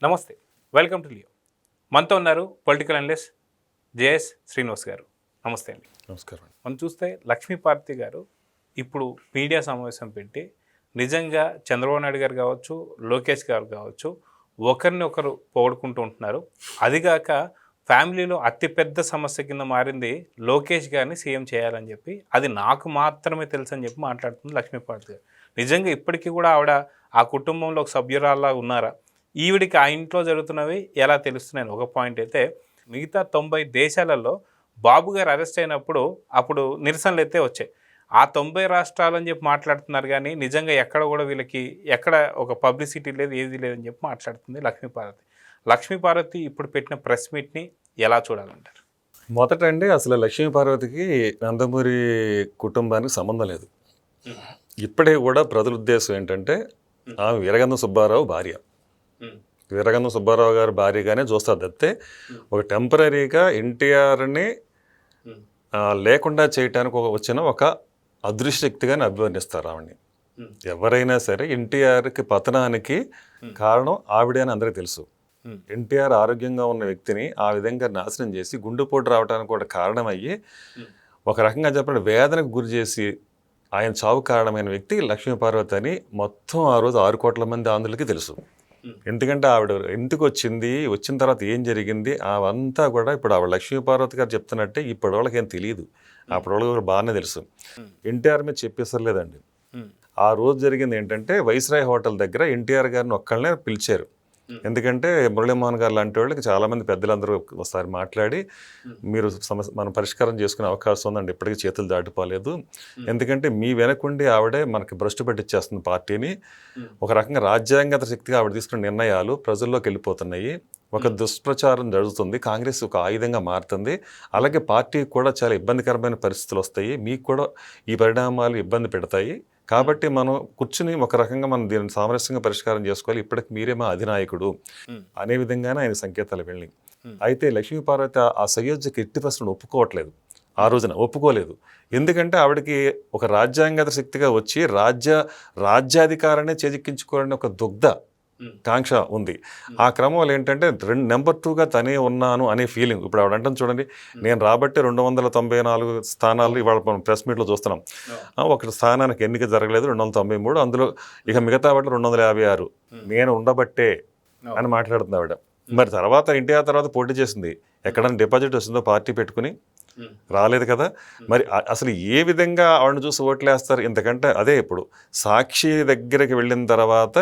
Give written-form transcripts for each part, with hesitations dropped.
నమస్తే, welcome to Leo. మనతో ఉన్నారు పొలిటికల్ అనలిస్ట్ జేఎస్ శ్రీనివాస్ గారు. నమస్తే అండి. నమస్కారం. మనం చూస్తే లక్ష్మీపార్వతి గారు ఇప్పుడు మీడియా సమావేశం పెట్టి నిజంగా చంద్రబాబు నాయుడు గారు కావచ్చు, లోకేష్ గారు కావచ్చు, ఒకరిని ఒకరు పొగుడుకుంటూ ఉంటున్నారు. అదిగాక ఫ్యామిలీలో అతిపెద్ద సమస్య కింద మారింది లోకేష్ గారిని సీఎం చేయాలని చెప్పి, అది నాకు మాత్రమే తెలుసు అని చెప్పి మాట్లాడుతుంది లక్ష్మీపార్వతి గారు. నిజంగా ఇప్పటికీ కూడా ఆవిడ ఆ కుటుంబంలో ఒక సభ్యురాల్లా ఉన్నారా? ఈవిడికి ఆ ఇంట్లో జరుగుతున్నవి ఎలా తెలుస్తున్నాయని ఒక పాయింట్ అయితే, మిగతా 90 దేశాలలో బాబు గారు అరెస్ట్ అయినప్పుడు అప్పుడు నిరసనలు అయితే వచ్చాయి. ఆ 90 రాష్ట్రాలని చెప్పి మాట్లాడుతున్నారు, కానీ నిజంగా ఎక్కడ కూడా వీళ్ళకి ఎక్కడ ఒక పబ్లిసిటీ లేదు, ఏది లేదని చెప్పి మాట్లాడుతుంది లక్ష్మీపార్వతి. లక్ష్మీపార్వతి ఇప్పుడు పెట్టిన ప్రెస్ మీట్ని ఎలా చూడాలంటారు? మొదటండి అసలు లక్ష్మీపార్వతికి నందమూరి కుటుంబానికి సంబంధం లేదు. ఇప్పటికీ కూడా ప్రజల ఉద్దేశం ఏంటంటే ఆమె వీరగంధం సుబ్బారావు భార్య. వీరగంధం సుబ్బారావు గారి భార్యగానే చూస్తారు తప్పితే ఒక టెంపరీగా ఎన్టీఆర్ని లేకుండా చేయటానికి వచ్చిన ఒక అదృష్టశక్తిగానే అభివర్ణిస్తారు ఆవిడని. ఎవరైనా సరే ఎన్టీఆర్కి పతనానికి కారణం ఆవిడే అని అందరికీ తెలుసు. ఎన్టీఆర్ ఆరోగ్యంగా ఉన్న వ్యక్తిని ఆ విధంగా నాశనం చేసి గుండెపోటు రావడానికి కూడా కారణమయ్యి, ఒక రకంగా చెప్పండి వేదనకు గురి చేసి ఆయన చావు కారణమైన వ్యక్తి లక్ష్మీపార్వతి అని మొత్తం ఆ రోజు 6 కోట్ల మంది ఆంధ్రులకి తెలుసు. ఎందుకంటే ఆవిడ ఎందుకు వచ్చింది, వచ్చిన తర్వాత ఏం జరిగింది, అవంతా కూడా ఇప్పుడు ఆవిడ లక్ష్మీపార్వతి గారు చెప్తున్నట్టే ఇప్పటి వాళ్ళకి ఏం తెలియదు. అప్పటి వాళ్ళకి బాగానే తెలుసు. ఎన్టీఆర్ మీద చెప్పేసర్లేదండి. ఆ రోజు జరిగింది ఏంటంటే వైస్రాయ్ హోటల్ దగ్గర ఎన్టీఆర్ గారిని ఒక్కళ్ళనే పిలిచారు. ఎందుకంటే మురళీమోహన్ గారు లాంటి వాళ్ళకి చాలామంది పెద్దలందరూ ఒకసారి మాట్లాడి, మీరు మనం పరిష్కారం చేసుకునే అవకాశం ఉందండి, ఇప్పటికీ చేతులు దాటిపోలేదు. ఎందుకంటే మీ వెనకుండి ఆవిడే మనకి భ్రష్టు పట్టించేస్తుంది పార్టీని. ఒక రకంగా రాజ్యాంగత శక్తిగా ఆవిడ తీసుకున్న నిర్ణయాలు ప్రజల్లోకి వెళ్ళిపోతున్నాయి. ఒక దుష్ప్రచారం జరుగుతుంది, కాంగ్రెస్ ఒక ఆయుధంగా మారుతుంది. అలాగే పార్టీకి కూడా చాలా ఇబ్బందికరమైన పరిస్థితులు వస్తాయి, మీకు కూడా ఈ పరిణామాలు ఇబ్బంది పెడతాయి. కాబట్టి మనం కూర్చుని ఒక రకంగా మనం దీన్ని సామరస్యంగా పరిష్కారం చేసుకోవాలి, ఇప్పటికి మీరే మా అధినాయకుడు అనే విధంగానే ఆయన సంకేతాలు వెళ్ళి. అయితే లక్ష్మీపార్వతి ఆ సయోధ్యకి ఎట్టి పరిస్థితులను ఒప్పుకోవట్లేదు. ఆ రోజున ఒప్పుకోలేదు. ఎందుకంటే ఆవిడకి ఒక రాజ్యాంగత శక్తిగా వచ్చి రాజ్యాధికారాన్ని చేజిక్కించుకోవాలని ఒక దుగ్ధ కాంక్ష ఉంది. ఆ క్రమంలో ఏంటంటే నెంబర్ 2గా తనే ఉన్నాను అనే ఫీలింగ్. ఇప్పుడు ఆవిడ అంటాను చూడండి, నేను రాబట్టే 294 స్థానాలు ఇవాళ మనం ప్రెస్ మీట్లో చూస్తున్నాం. ఒక స్థానానికి ఎన్నిక జరగలేదు, 293, అందులో ఇక మిగతా వాటిలో 256 నేను ఉండబట్టే అని మాట్లాడుతుంది ఆవిడ. మరి తర్వాత ఎన్టీఆర్ తర్వాత పోటీ చేసింది, ఎక్కడైనా డిపాజిట్ వస్తుందో పార్టీ పెట్టుకుని? రాలేదు కదా. మరి అసలు ఏ విధంగా ఆవిడని చూసి ఓట్లేస్తారు? ఎందుకంటే అదే ఇప్పుడు సాక్షి దగ్గరికి వెళ్ళిన తర్వాత,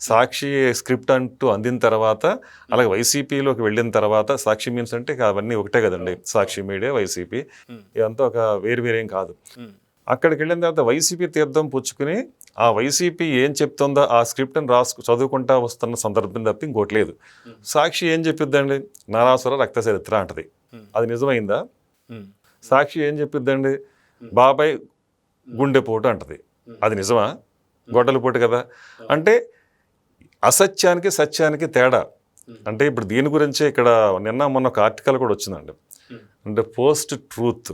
సాక్షి స్క్రిప్ట్ అంటూ అందిన తర్వాత, అలాగే వైసీపీలోకి వెళ్ళిన తర్వాత, సాక్షి మీన్స్ అంటే అవన్నీ ఒకటే కదండి, సాక్షి మీడియా వైసీపీ ఇదంతా ఒక వేరేం కాదు. అక్కడికి వెళ్ళిన తర్వాత వైసీపీ తీర్థం పుచ్చుకుని ఆ వైసీపీ ఏం చెప్తుందో ఆ స్క్రిప్ట్ని చదువుకుంటా వస్తున్న సందర్భం తప్పి ఇంకోటి లేదు. సాక్షి ఏం చెప్పిద్దండి, నారాసుర రక్త చరిత్ర అంటది. అది నిజమైందా? సాక్షి ఏం చెప్పిద్దండి, బాబాయ్ గుండెపోటు అంటది. అది నిజమా? గొడ్డలిపోటు కదా. అంటే అసత్యానికి సత్యానికి తేడా. అంటే ఇప్పుడు దీని గురించే ఇక్కడ నిన్న మొన్న ఒక ఆర్టికల్ కూడా వచ్చిందండి. అంటే పోస్ట్ ట్రూత్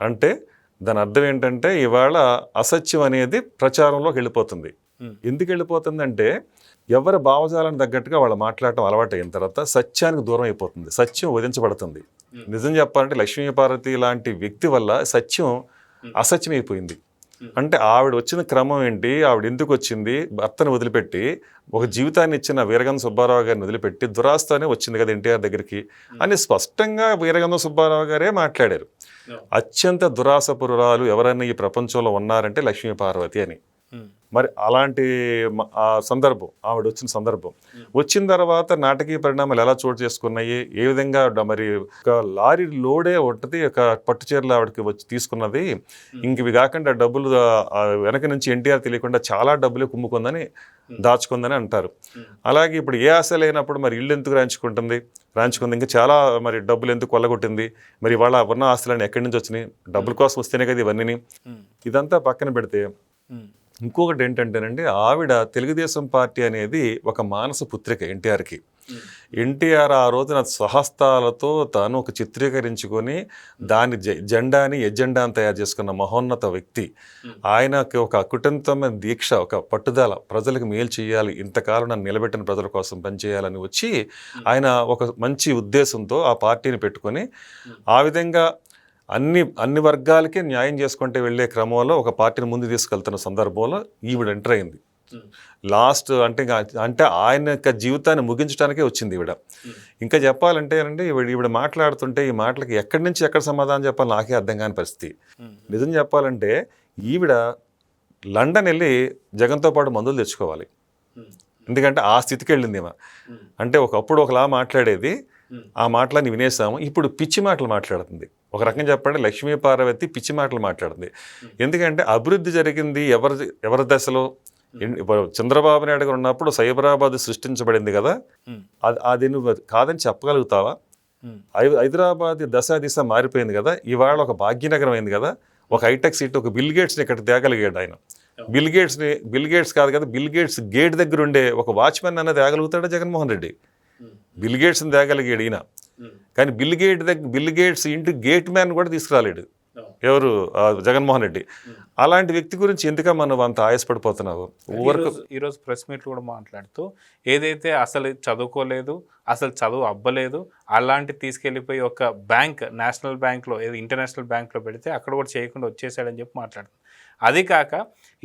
అంటే దాని అర్థం ఏంటంటే ఇవాళ అసత్యం అనేది ప్రచారంలోకి వెళ్ళిపోతుంది. ఎందుకు వెళ్ళిపోతుందంటే ఎవరి భావజాలను తగ్గట్టుగా వాళ్ళు మాట్లాడటం అలవాటు అయిన తర్వాత సత్యానికి దూరం అయిపోతుంది, సత్యం వధించబడుతుంది. నిజం చెప్పాలంటే లక్ష్మీపార్వతి లాంటి వ్యక్తి వల్ల సత్యం అసత్యమైపోయింది. అంటే ఆవిడ వచ్చిన క్రమం ఏంటి, ఆవిడ ఎందుకు వచ్చింది, భర్తను వదిలిపెట్టి ఒక జీవితాన్ని ఇచ్చిన వీరగంధం సుబ్బారావు గారిని వదిలిపెట్టి దురాస్తనే వచ్చింది కదా ఎన్టీఆర్ దగ్గరికి అని స్పష్టంగా వీరగంధం సుబ్బారావు గారే మాట్లాడారు. అత్యంత దురాసపురాలు ఎవరైనా ఈ ప్రపంచంలో ఉన్నారంటే లక్ష్మీపార్వతి అని. మరి అలాంటి సందర్భం ఆవిడ వచ్చిన సందర్భం వచ్చిన తర్వాత నాటకీయ పరిణామాలు ఎలా చోటు చేసుకున్నాయి, ఏ విధంగా మరి ఒక లారీ లోడే ఉంటుంది, ఒక పట్టు చీరలు ఆవిడకి వచ్చి తీసుకున్నది. ఇంక ఇవి కాకుండా డబ్బులు వెనక నుంచి ఎన్టీఆర్ తెలియకుండా చాలా డబ్బులు కుమ్ముకుందని దాచుకుందని అంటారు. అలాగే ఇప్పుడు ఏ ఆశ లేనప్పుడు మరి ఇల్లు ఎందుకు రాయించుకుంది, ఇంకా చాలా మరి డబ్బులు ఎందుకు కొల్లగొట్టింది, మరి వాళ్ళ ఉన్న ఆస్తులన్నీ ఎక్కడి నుంచి వచ్చినాయి, డబ్బుల కోసం వస్తేనే కదా ఇవన్నీ. ఇదంతా పక్కన పెడితే ఇంకొకటి ఏంటంటేనండి, ఆవిడ తెలుగుదేశం పార్టీ అనేది ఒక మానస పుత్రిక ఎన్టీఆర్కి. ఎన్టీఆర్ ఆ రోజున స్వహస్తాలతో తాను ఒక చిత్రీకరించుకొని దాని జెండాని ఎజెండాని తయారు చేసుకున్న మహోన్నత వ్యక్తి. ఆయనకి ఒక అకుటంతమైన దీక్ష, ఒక పట్టుదల, ప్రజలకు మేలు చేయాలి, ఇంతకాలం నన్ను నిలబెట్టిన ప్రజల కోసం పనిచేయాలని వచ్చి ఆయన ఒక మంచి ఉద్దేశంతో ఆ పార్టీని పెట్టుకొని ఆ విధంగా అన్ని వర్గాలకి న్యాయం చేసుకుంటే వెళ్ళే క్రమంలో ఒక పార్టీని ముందు తీసుకెళ్తున్న సందర్భంలో ఈవిడ ఎంటర్ అయింది. లాస్ట్ అంటే ఆయన యొక్క జీవితాన్ని ముగించడానికే వచ్చింది ఈవిడ. ఇంకా చెప్పాలంటే అండి, ఈవిడ మాట్లాడుతుంటే ఈ మాటలకి ఎక్కడి నుంచి ఎక్కడ సమాధానం చెప్పాలి నాకే అర్థం కాని పరిస్థితి. నిజం చెప్పాలంటే ఈవిడ లండన్ వెళ్ళి జగన్తో పాటు మందులు తెచ్చుకోవాలి. ఎందుకంటే ఆ స్థితికి వెళ్ళింది ఏమో. అంటే ఒకప్పుడు ఒకలా మాట్లాడేది, ఆ మాటలని వినేసాము, ఇప్పుడు పిచ్చి మాటలు మాట్లాడుతుంది. ఒక రకంగా చెప్పండి, లక్ష్మీ పార్వతి పిచ్చి మాటలు మాట్లాడుతుంది. ఎందుకంటే అభివృద్ధి జరిగింది ఎవరి దశలో? చంద్రబాబు నాయుడు గారు ఉన్నప్పుడు సైబరాబాద్ సృష్టించబడింది కదా, అది నువ్వు కాదని చెప్పగలుగుతావా? హైదరాబాద్ దిశ మారిపోయింది కదా, ఇవాళ ఒక భాగ్యనగరం అయింది కదా, ఒక హైటెక్ సిటీ, ఒక బిల్ గేట్స్ని ఇక్కడ తేగలిగాడు ఆయన. బిల్ గేట్స్ కాదు కదా, బిల్ గేట్స్ గేట్ దగ్గర ఉండే ఒక వాచ్మెన్ అన్నది తేగలుగుతాడా జగన్మోహన్ రెడ్డి? బిల్ గేట్స్ని తేగలిగాడు ఈయన, కానీ బిల్ గేట్స్ ఇంటి గేట్ మ్యాన్ కూడా తీసుకురాలేడు ఎవరు? జగన్మోహన్ రెడ్డి. అలాంటి వ్యక్తి గురించి ఎందుక మనం అంత ఆయాసపడిపోతున్నావు? ఈరోజు ప్రెస్ మీట్లు కూడా మాట్లాడుతూ ఏదైతే అసలు చదువుకోలేదు, అసలు చదువు అవ్వలేదు, అలాంటి తీసుకెళ్ళిపోయి ఒక బ్యాంక్, నేషనల్ బ్యాంక్లో, ఏదో ఇంటర్నేషనల్ బ్యాంక్లో పెడితే అక్కడ కూడా చేయకుండా వచ్చేసాడని చెప్పి మాట్లాడుతుంది. అది కాక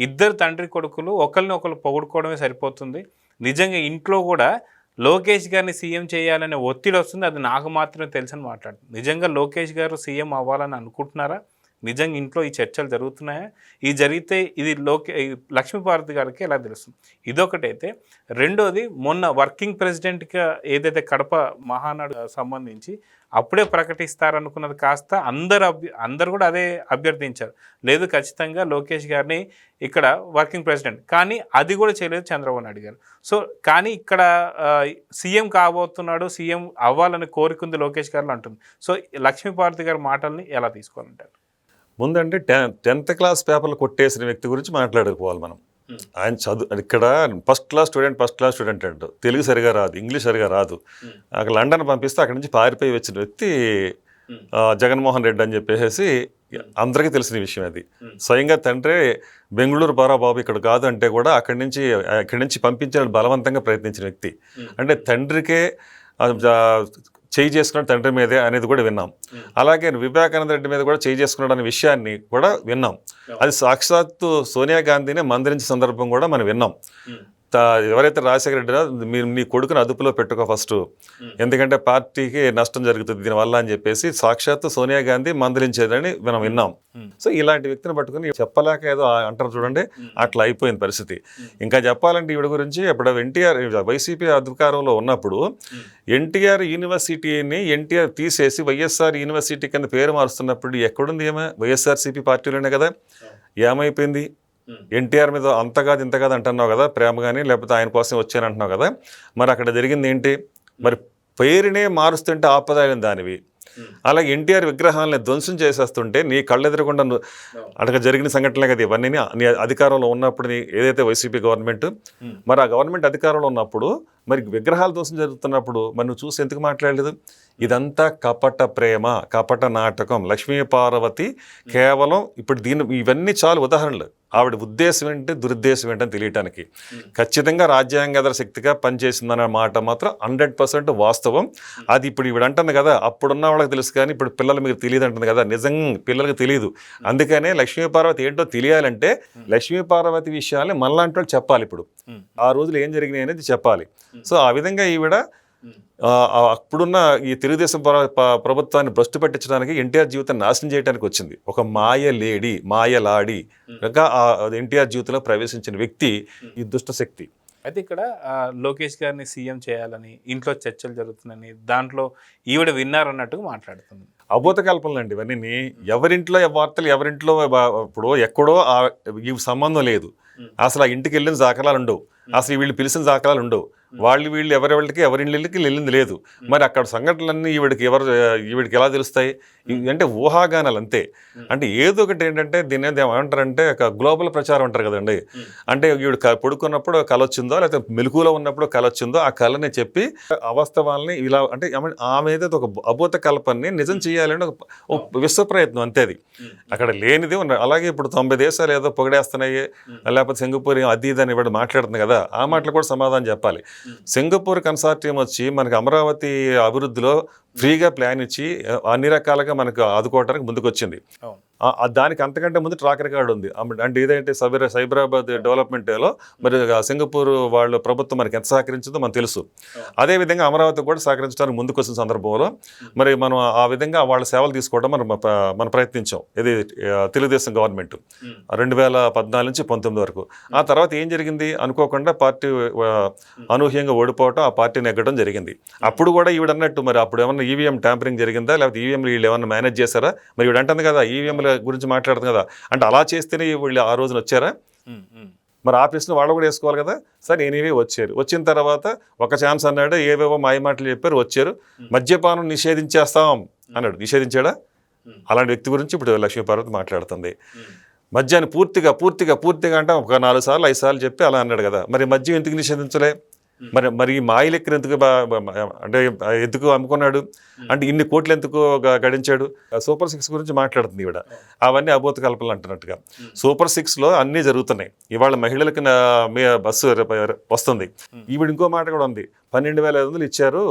ఇద్దరు తండ్రి కొడుకులు ఒకరిని ఒకరు పొగుడుకోవడమే సరిపోతుంది. నిజంగా ఇంట్లో కూడా లోకేష్ గారిని సీఎం చేయాలనే ఒత్తిడి వస్తుంది, అది నాకు మాత్రమే తెలుసని మాట్లాడుతుంది. నిజంగా లోకేష్ గారు సీఎం అవ్వాలని అనుకుంటున్నారా? నిజంగా ఇంట్లో ఈ చర్చలు జరుగుతున్నాయా? ఇది జరిగితే ఇది లక్ష్మీపార్వతి గారికి ఎలా తెలుస్తుంది? ఇదొకటైతే, రెండోది మొన్న వర్కింగ్ ప్రెసిడెంట్గా ఏదైతే కడప మహానాడు సంబంధించి అప్పుడే ప్రకటిస్తారనుకున్నది కాస్త అందరు కూడా అదే అభ్యర్థించారు, లేదు ఖచ్చితంగా లోకేష్ గారిని ఇక్కడ వర్కింగ్ ప్రెసిడెంట్, కానీ అది కూడా చేయలేదు చంద్రబాబు నాయుడు గారు. సో కానీ ఇక్కడ సీఎం కాబోతున్నాడు, సీఎం అవ్వాలని కోరికుంది లోకేష్ గారు అంటుంది. సో లక్ష్మీపార్వతి గారి మాటల్ని ఎలా తీసుకోవాలంటారు? ముందంటే 10th క్లాస్ పేపర్లు కొట్టేసిన వ్యక్తి గురించి మాట్లాడుకోవాలి మనం. ఆయన ఇక్కడ ఫస్ట్ క్లాస్ స్టూడెంట్ అంటూ తెలుగు సరిగా రాదు, ఇంగ్లీష్ సరిగా రాదు, అక్కడ లండన్ పంపిస్తే అక్కడి నుంచి పారిపోయి వచ్చిన వ్యక్తి జగన్మోహన్ రెడ్డి అని చెప్పేసి అందరికీ తెలిసిన విషయం. అది స్వయంగా తండ్రి బెంగళూరు బారా బాబు ఇక్కడ కాదు అంటే కూడా అక్కడి నుంచి పంపించాలని బలవంతంగా ప్రయత్నించిన వ్యక్తి. అంటే తండ్రికే చేయి చేసుకున్నాడు తండ్రి మీదే అనేది కూడా విన్నాం. అలాగే వివేకానంద రెడ్డి మీద కూడా చేయి చేసుకున్నాడు అనే విషయాన్ని కూడా విన్నాం. అది సాక్షాత్తు సోనియా గాంధీనే మందరించిన సందర్భం కూడా మనం విన్నాం. ఎవరైతే రాజశేఖర రెడ్డి మీరు నీ కొడుకుని అదుపులో పెట్టుకో ఫస్ట్, ఎందుకంటే పార్టీకి నష్టం జరుగుతుంది దీనివల్ల అని చెప్పేసి సాక్షాత్తు సోనియా గాంధీ మందలించేదని మనం విన్నాం. సో ఇలాంటి వ్యక్తిని పట్టుకుని చెప్పలేక ఏదో అంటారు చూడండి, అట్లా అయిపోయింది పరిస్థితి. ఇంకా చెప్పాలంటే ఈవిడ గురించి ఇప్పుడు వైసీపీ అధికారంలో ఉన్నప్పుడు ఎన్టీఆర్ యూనివర్సిటీని తీసేసి వైఎస్ఆర్ యూనివర్సిటీ కింద పేరు మారుస్తున్నప్పుడు ఎక్కడుంది? ఏమో వైఎస్ఆర్సీపీ పార్టీలోనే కదా. ఏమైపోయింది? ఎన్టీఆర్ మీద అంతగాదు ఇంతగాదు అంటున్నావు కదా, ప్రేమ కానీ లేకపోతే ఆయన కోసం వచ్చానంటున్నావు కదా, మరి అక్కడ జరిగింది ఏంటి? మరి పేరునే మారుస్తుంటే ఆపదాయిన దానివి. అలాగే ఎన్టీఆర్ విగ్రహాలని ధ్వంసం చేసేస్తుంటే నీ కళ్ళెదురకుండా అక్కడ జరిగిన సంఘటనలే కదా ఇవన్నీ. నీ అధికారంలో ఉన్నప్పుడు ఏదైతే వైసీపీ గవర్నమెంట్, మరి ఆ గవర్నమెంట్ అధికారంలో ఉన్నప్పుడు మరి విగ్రహాల ధ్వంసం జరుగుతున్నప్పుడు మరి నువ్వు చూసి ఎందుకు మాట్లాడలేదు? ఇదంతా కపట ప్రేమ, కపట నాటకం. లక్ష్మీ పార్వతి కేవలం ఇప్పుడు ఇవన్నీ చాలు ఉదాహరణలు. ఆవిడ ఉద్దేశం ఏంటి, దురుద్దేశం ఏంటని తెలియటానికి. ఖచ్చితంగా రాజ్యాంగేతర శక్తిగా పనిచేసిందన్న మాట మాత్రం 100% వాస్తవం. అది ఇప్పుడు ఈవిడ అంటుంది కదా, అప్పుడున్న వాళ్ళకి తెలుసు కానీ ఇప్పుడు పిల్లలు మీకు తెలియదు అంటుంది కదా. నిజంగా పిల్లలకు తెలియదు. అందుకనే లక్ష్మీ పార్వతి ఏంటో తెలియాలంటే లక్ష్మీ పార్వతి విషయాన్ని మనలాంటి వాళ్ళు చెప్పాలి. ఇప్పుడు ఆ రోజులు ఏం జరిగినాయి అనేది చెప్పాలి. సో ఆ విధంగా ఈవిడ అప్పుడున్న ఈ తెలుగుదేశం ప్రభుత్వాన్ని భ్రష్టు పట్టించడానికి, ఎన్టీఆర్ జీవితాన్ని నాశనం చేయడానికి వచ్చింది. ఒక మాయలాడి ఎన్టీఆర్ జీవితంలో ప్రవేశించిన వ్యక్తి ఈ దుష్ట శక్తి. అయితే ఇక్కడ లోకేష్ గారిని సీఎం చేయాలని ఇంట్లో చర్చలు జరుగుతున్నాయని, దాంట్లో ఈవిడ విన్నారన్నట్టుగా మాట్లాడుతుంది. అబోధ కల్పనలు అండి ఇవన్నీ. ఎవరింట్లో వార్తలు ఎవరింట్లో ఇప్పుడు ఎక్కడో ఈ సంబంధం లేదు. అసలు ఆ ఇంటికి వెళ్ళిన దాఖలాలు ఉండవు. అసలు వీళ్ళు పిలిచిన దాఖలాలు ఉండవు. వీళ్ళు ఎవరెవరికి ఎవరింళ్ళకి వెళ్ళింది లేదు. మరి అక్కడ సంఘటనలన్నీ ఈవిడికి ఎలా తెలుస్తాయి? అంటే ఊహాగానాలు అంతే. అంటే ఏదో ఒకటి ఏంటంటే దీన్ని ఏమంటారంటే ఒక గ్లోబల్ ప్రచారం అంటారు కదండి. అంటే ఈవిడ పడుకున్నప్పుడు కళ వచ్చిందో లేకపోతే మెలకువలో ఉన్నప్పుడు కళ వచ్చిందో ఆ కళని చెప్పి అవాస్తవాల్ని ఇలా అంటే ఆమె ఏదైతే ఒక అభూత కల్పనని నిజం చేయాలని ఒక విశ్వ ప్రయత్నం అంతే. అది అక్కడ లేనిదే ఉన్నాయి. అలాగే ఇప్పుడు 90 దేశాలు ఏదో పొగడేస్తున్నాయి, లేకపోతే సింగపూర్ అది ఇది అని ఇవాడు మాట్లాడుతుంది కదా, ఆ మాటలు కూడా సమాధానం చెప్పాలి. సింగపూర్ కన్సార్టియం వచ్చి మనకి అమరావతి అభివృద్ధిలో ఫ్రీగా ప్లాన్ ఇచ్చి అన్ని రకాలుగా మనకు ఆదుకోవడానికి ముందుకు వచ్చింది. దానికి అంతకంటే ముందు ట్రాక్ రికార్డు ఉంది. అంటే ఏదైతే సైబరాబాద్ డెవలప్మెంట్లో మరి సింగపూర్ వాళ్ళు ప్రభుత్వం మనకి ఎంత సహకరించిందో మనకు తెలుసు. అదేవిధంగా అమరావతి కూడా సహకరించడానికి ముందుకు వచ్చిన సందర్భంలో మరి మనం ఆ విధంగా వాళ్ళ సేవలు తీసుకోవడం మనం ప్రయత్నించాం. ఇది తెలుగుదేశం గవర్నమెంట్ 2014 నుంచి 19 వరకు. ఆ తర్వాత ఏం జరిగింది? అనుకోకుండా పార్టీ అనూహ్యంగా ఓడిపోవటం, ఆ పార్టీ నెగ్గడం జరిగింది. అప్పుడు కూడా ఈవిడ అన్నట్టు మరి అప్పుడు ఏమన్నా ఈవీఎం ట్యాంపరింగ్ జరిగిందా, లేకపోతే ఈవీఎంలు వీళ్ళు ఏమన్నా మేనేజ్ చేశారా? మరి ఈవిడ అంటుంది కదా ఈవీఎంల గురించి మాట్లాడుతుంది కదా, అంటే అలా చేస్తేనే వీళ్ళు ఆ రోజున వచ్చారా? మరి ఆ ప్రశ్న వాళ్ళు కూడా వేసుకోవాలి కదా. సరే ఎనీవే వచ్చారు. వచ్చిన తర్వాత ఒక ఛాన్స్ అన్నాడు, ఏవేవో మాయమాటలు చెప్పారు, వచ్చారు. మద్యపానం నిషేధించేస్తాం అన్నాడు. నిషేధించాడా? అలాంటి వ్యక్తి గురించి ఇప్పుడు లక్ష్మీపార్వతి మాట్లాడుతుంది. మద్యాన్ని పూర్తిగా అంటే ఒక 4 సార్లు 5 సార్లు చెప్పి అలా అన్నాడు కదా. మరి మద్యం ఎందుకు నిషేధించలే? మరి మాయి లెక్కన ఎందుకు అమ్ముకున్నాడు? అంటే ఇన్ని కోట్లు ఎందుకు గడించాడు? సూపర్ 6 గురించి మాట్లాడుతుంది ఈవిడ. అవన్నీ అభూత కల్పనలు అంటున్నట్టుగా. సూపర్ 6లో అన్నీ జరుగుతున్నాయి. ఇవాళ మహిళలకు బస్సు వస్తుంది. ఈవిడ ఇంకో మాట కూడా ఉంది, 12,500 ఇచ్చారు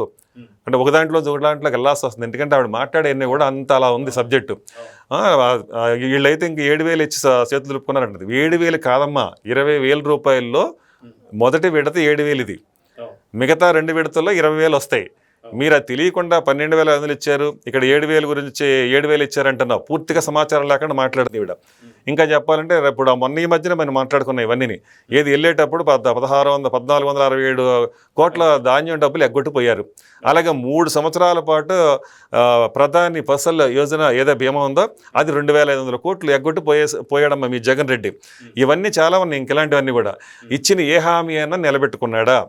అంటే ఒక దాంట్లోకి వెళ్ళాల్సి వస్తుంది. ఎందుకంటే ఆవిడ మాట్లాడే కూడా అంత అలా ఉంది సబ్జెక్టు. వీళ్ళైతే ఇంక 7,000 ఇచ్చి చేతులు దులుపుకున్నారంటది. 7,000 కాదమ్మా, 20,000 రూపాయల్లో మొదటి విడత 7,000 ఇది. మిగతా 2 విడతల్లో 20,000 వస్తాయి. మీరు అది తెలియకుండా 12,500 ఇచ్చారు, ఇక్కడ 7,000 గురించి 7,000 ఇచ్చారంటున్నావు. పూర్తిగా సమాచారం లేకుండా మాట్లాడుతుంది ఈవిడ. ఇంకా చెప్పాలంటే ఇప్పుడు మొన్న ఈ మధ్యన మనం మాట్లాడుకున్నాం ఇవన్నీ. ఏది వెళ్ళేటప్పుడు 1,467 కోట్ల ధాన్యం డబ్బులు ఎగ్గొట్టిపోయారు. అలాగే 3 సంవత్సరాల పాటు ప్రధాని ఫసల్ యోజన ఏదో బీమా ఉందో అది 2,500 కోట్లు ఎగ్గొట్టి పోయాడమ్మా మీ జగన్ రెడ్డి. ఇవన్నీ చాలా ఉన్నాయి. ఇంకెలాంటివన్నీ కూడా ఇచ్చిన ఏ హామీ అయినా నిలబెట్టుకున్నాడా?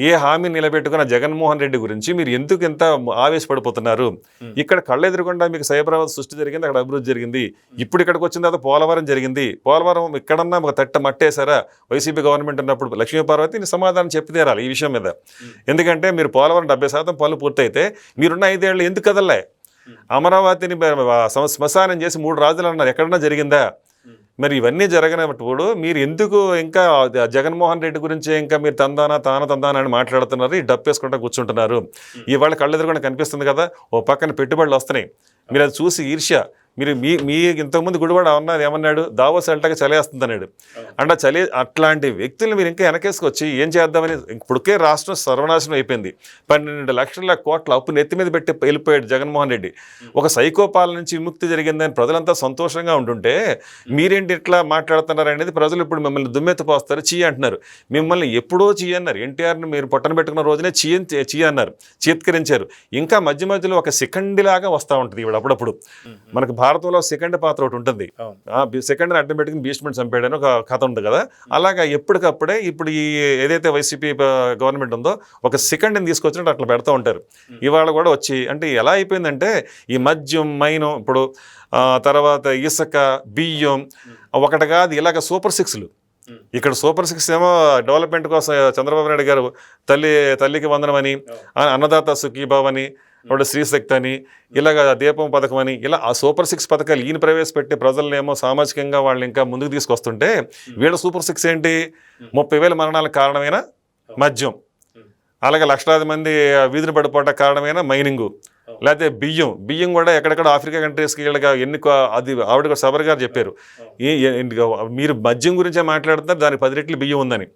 ఏ హామీ నిలబెట్టుకున్న జగన్మోహన్ రెడ్డి గురించి మీరు ఎందుకు ఎంత ఆవేశపడిపోతున్నారు? ఇక్కడ కళ్ళెదురుకుండా మీకు సైబరాబాద్ సృష్టి జరిగింది, అక్కడ అభివృద్ధి జరిగింది. ఇప్పుడు ఇక్కడికి వచ్చిన తర్వాత పోలవరం జరిగింది. పోలవరం ఇక్కడన్నా ఒక తట్ట మట్టేశారా? వైసీపీ గవర్నమెంట్ ఉన్నప్పుడు లక్ష్మీపార్వతి సమాధానం చెప్పి తీరాలి ఈ విషయం మీద. ఎందుకంటే మీరు పోలవరం 70% పనులు పూర్తయితే మీరున్న 5 ఏళ్ళు ఎందుకు కదలే? అమరావతిని శ్మశానం చేసి 3 రాజులు అన్నారు, ఎక్కడన్నా జరిగిందా? మరి ఇవన్నీ జరగనప్పుడు మీరు ఎందుకు ఇంకా జగన్మోహన్ రెడ్డి గురించి ఇంకా మీరు తందానా అని మాట్లాడుతున్నారు, ఈ డప్పేసుకుంటూ కూర్చుంటున్నారు? ఇవాళ కళ్ళెదురుకుండా కనిపిస్తుంది కదా, ఓ పక్కన పెట్టుబడులు వస్తున్నాయి. మీరు అది చూసి ఈర్ష్య. మీరు మీ ఇంతకుముందు గుడివాడ అన్నది ఏమన్నాడు? దావోస్ వెళ్ళటాక చలేస్తుంది అన్నాడు. అంటే అట్లాంటి వ్యక్తులు మీరు ఇంకా వెనకేసుకొచ్చి ఏం చేద్దామని ఇప్పటికే రాష్ట్రం సర్వనాశనం అయిపోయింది. 12 లక్షల కోట్ల అప్పు నెత్తి మీద పెట్టి వెళ్ళిపోయాడు జగన్మోహన్ రెడ్డి. ఒక సైకోపాల నుంచి విముక్తి జరిగిందని ప్రజలంతా సంతోషంగా ఉంటుంటే మీరేంటి ఇట్లా మాట్లాడుతున్నారు అనేది ప్రజలు ఇప్పుడు మిమ్మల్ని దుమ్మెత్తిపోస్తారు, చీ అంటున్నారు. మిమ్మల్ని ఎప్పుడో చీ అన్నారు. ఎన్టీఆర్ని మీరు పొట్టన పెట్టుకున్న రోజునే చీ అన్నారు, చీత్కరించారు. ఇంకా మధ్యలో ఒక సెకండ్లాగా వస్తూ ఉంటుంది ఇవి అప్పుడప్పుడు. మనకు భారతంలో సెకండ్ పాత్ర ఒకటి ఉంటుంది. సెకండ్ అడ్డం పెట్టుకుని భీష్ముడిని చంపాడని ఒక కథ ఉంది కదా. అలాగా ఎప్పటికప్పుడే ఇప్పుడు ఈ ఏదైతే వైసీపీ గవర్నమెంట్ ఉందో ఒక సెకండ్ని తీసుకొచ్చినట్టు అట్లా పెడతా ఉంటారు. ఇవాళ కూడా వచ్చి అంటే ఎలా అయిపోయిందంటే ఈ మద్యం, మైనం, ఇప్పుడు తర్వాత ఇసుక, బియ్యం ఒకటి కాదు, ఇలాగ సూపర్ 6లు. ఇక్కడ సూపర్ 6 ఏమో డెవలప్మెంట్ కోసం చంద్రబాబు నాయుడు గారు తల్లికి వందనమని, అన్నదాత సుఖీభావ్ అని, ఇప్పుడు శ్రీశక్తి అని, ఇలాగ దీపం పథకం అని, ఇలా ఆ సూపర్ 6 పథకాలు ఈయన ప్రవేశపెట్టి ప్రజలనేమో సామాజికంగా వాళ్ళు ఇంకా ముందుకు తీసుకొస్తుంటే వీళ్ళ సూపర్ 6 ఏంటి? 30,000 మరణాలకు కారణమైన మద్యం, అలాగే లక్షలాది మంది వీధిని పడిపోవడానికి కారణమైన మైనింగు, లేకపోతే బియ్యం కూడా ఎక్కడెక్కడ ఆఫ్రికా కంట్రీస్కి వీళ్ళగా అది ఆవిడ కూడా సబర్ గారు చెప్పారు, మీరు మద్యం గురించే మాట్లాడుతున్నారు, దానికి 10 రెట్లు బియ్యం ఉందని.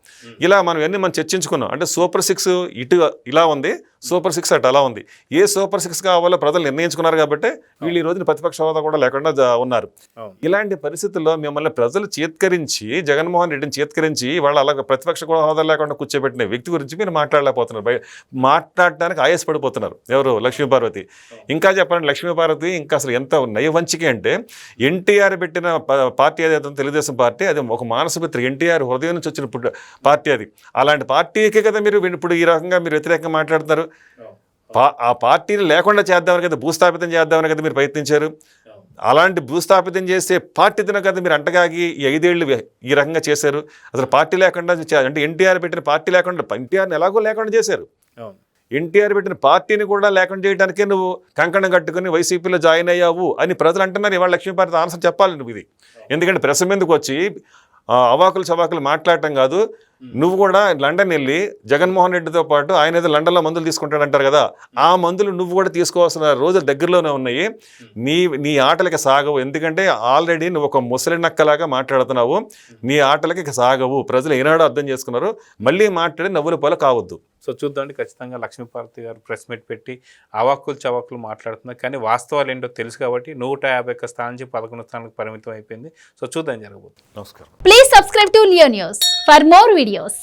ఇలా మనం చర్చించుకున్నాం. అంటే సూపర్ 6 ఇటు ఇలా ఉంది, సూపర్ 6 అటు అలా ఉంది. ఏ సూపర్ 6 కావాలో ప్రజలు నిర్ణయించుకున్నారు కాబట్టి వీళ్ళు ఈ రోజున ప్రతిపక్ష హోదా కూడా లేకుండా ఉన్నారు. ఇలాంటి పరిస్థితుల్లో మిమ్మల్ని ప్రజలు చీత్కరించి, జగన్మోహన్ రెడ్డిని చీత్కరించి వాళ్ళు అలాగ ప్రతిపక్ష హోదా లేకుండా కూర్చోబెట్టిన వ్యక్తి గురించి మీరు మాట్లాడలేకపోతున్నారు. మాట్లాడడానికి ఆయాసపడిపోతున్నారు ఎవరు? లక్ష్మీపార్వతి. లక్ష్మీపార్వతి. ఇంకా చెప్పాలంటే లక్ష్మీపార్వతి ఇంకా అసలు ఎంత నయవంచిక అంటే ఎన్టీఆర్ పెట్టిన పార్టీ ఏదైతే తెలుగుదేశం పార్టీ, అది ఒక మానసపుత్రి, ఎన్టీఆర్ హృదయం నుంచి వచ్చిన పార్టీ అది. అలాంటి పార్టీకే కదా మీరు ఇప్పుడు ఈ రకంగా మీరు వ్యతిరేకంగా మాట్లాడుతున్నారు. ఆ పార్టీని లేకుండా చేద్దామని కదా, భూస్థాపితం చేద్దామని కదా మీరు ప్రయత్నించారు. అలాంటి భూస్థాపితం చేసే పార్టీతో కదా మీరు అంటగాగి ఈ 5 ఏళ్ళు ఈ రకంగా చేశారు. అసలు పార్టీ లేకుండా అంటే ఎన్టీఆర్ పెట్టిన పార్టీ లేకుండా, ఎన్టీఆర్ని ఎలాగో లేకుండా చేశారు. ఎన్టీఆర్ పెట్టిన పార్టీని కూడా లేకుండా చేయడానికే నువ్వు కంకణం కట్టుకుని వైసీపీలో జాయిన్ అయ్యావు అని ప్రజలు అంటున్నారు. ఇవాళ లక్ష్మీపార్వతి ఆన్సర్ చెప్పాలి నువ్వు ఇది. ఎందుకంటే ప్రెస్ మీదకి వచ్చి అవాకులు చవాకులు మాట్లాడటం కాదు, నువ్వు కూడా లండన్ వెళ్ళి జగన్మోహన్ రెడ్డితో పాటు ఆయన ఏదో లండన్లో మందులు తీసుకుంటాడంటారు కదా, ఆ మందులు నువ్వు కూడా తీసుకోవాల్సిన రోజులు దగ్గరలోనే ఉన్నాయి. నీ ఆటలకి సాగవు. ఎందుకంటే ఆల్రెడీ నువ్వు ఒక ముసలి నక్కలాగా మాట్లాడుతున్నావు. నీ ఆటలకి సాగవు. ప్రజలు ఏనాడో అర్థం చేసుకున్నారు. మళ్ళీ మాట్లాడి నవ్వుల పోల కావద్దు. సో చూద్దాండి, ఖచ్చితంగా లక్ష్మీపార్వతి గారు ప్రెస్ మీట్ పెట్టి అవాకులు చవాకులు మాట్లాడుతున్నారు. కానీ వాస్తవాలు ఏంటో తెలుసు కాబట్టి 151 స్థానం నుంచి 11 స్థానానికి పరిమితం అయిపోయింది. సో చూద్దాం జరగబోతుంది. నమస్కారం. Please subscribe to Leo News for more videos.